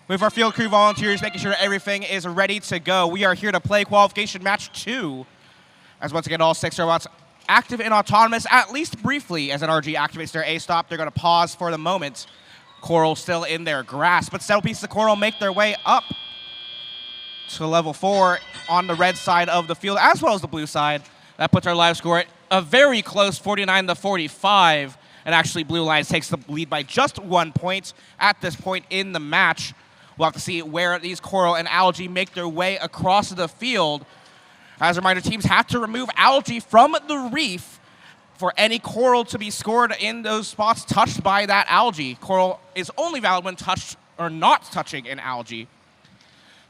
with our field crew volunteers making sure everything is ready to go. We are here to play qualification match 2. As once again, all 6 robots active and autonomous, at least briefly, as NRG activates their A-stop. They're going to pause for the moment. Coral still in their grasp, but several pieces of Coral make their way up to level 4 on the red side of the field, as well as the blue side. That puts our live score at a very close 49-45. And actually, Blue Alliance takes the lead by just 1 point at this point in the match. We'll have to see where these Coral and Algae make their way across the field. As a reminder, teams have to remove Algae from the reef for any Coral to be scored in those spots touched by that Algae. Coral is only valid when touched or not touching an Algae.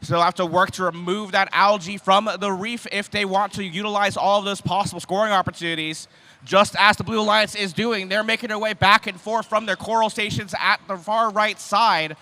So they'll have to work to remove that Algae from the reef if they want to utilize all of those possible scoring opportunities. Just as the Blue Alliance is doing, they're making their way back and forth from their Coral stations at the far right side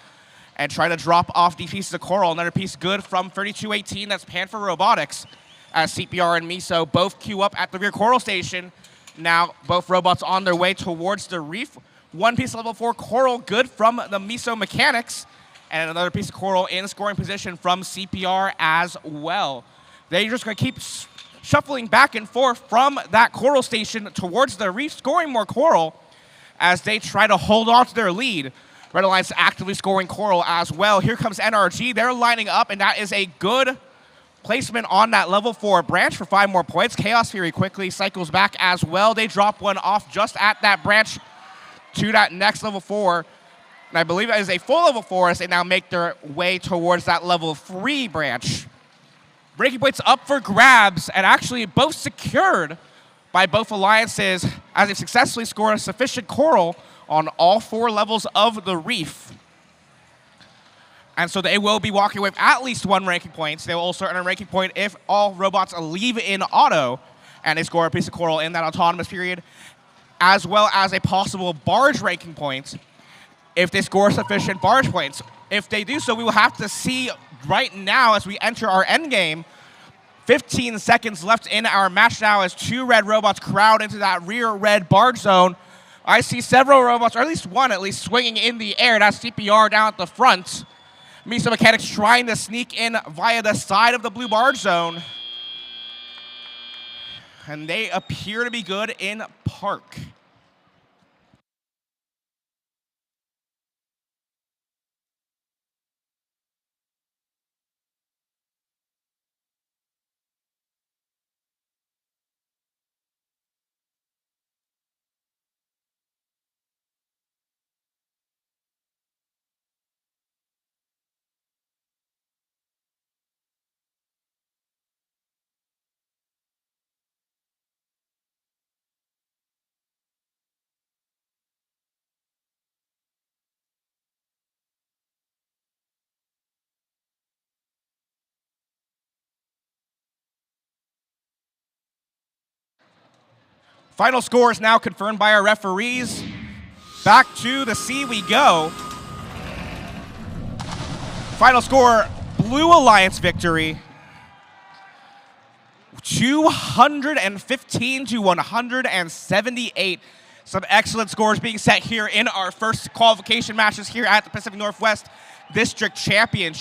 and trying to drop off these pieces of Coral. Another piece good from 3218, that's Panther Robotics, as CPR and Miso both queue up at the rear Coral station. Now both robots on their way towards the reef. One piece of level 4 Coral good from the Miso Mechanics, and another piece of Coral in scoring position from CPR as well. They're just going to keep shuffling back and forth from that Coral station towards the reef, scoring more Coral as they try to hold on to their lead. Red Alliance actively scoring Coral as well. Here comes NRG. They're lining up, and that is a good placement on that level 4 branch for 5 more points. Chaos Fury quickly cycles back as well. They drop one off just at that branch to that next level 4. And I believe that is a full level 4 as they now make their way towards that level 3 branch. Breaking points up for grabs, and actually both secured by both alliances as they've successfully scored a sufficient Coral on all 4 levels of the reef. And so they will be walking with at least 1 ranking point. They will also earn a ranking point if all robots leave in auto and they score a piece of Coral in that autonomous period, as well as a possible barge ranking point if they score sufficient barge points. If they do so, we will have to see right now as we enter our endgame. 15 seconds left in our match now as 2 red robots crowd into that rear red barge zone. I see several robots, or at least one swinging in the air. That's CPR down at the front. Miso Mechanics trying to sneak in via the side of the blue barge zone. And they appear to be good in park. Final score is now confirmed by our referees. Back to the sea we go. Final score, Blue Alliance victory. 215 to 178. Some excellent scores being set here in our first qualification matches here at the Pacific Northwest District Championship.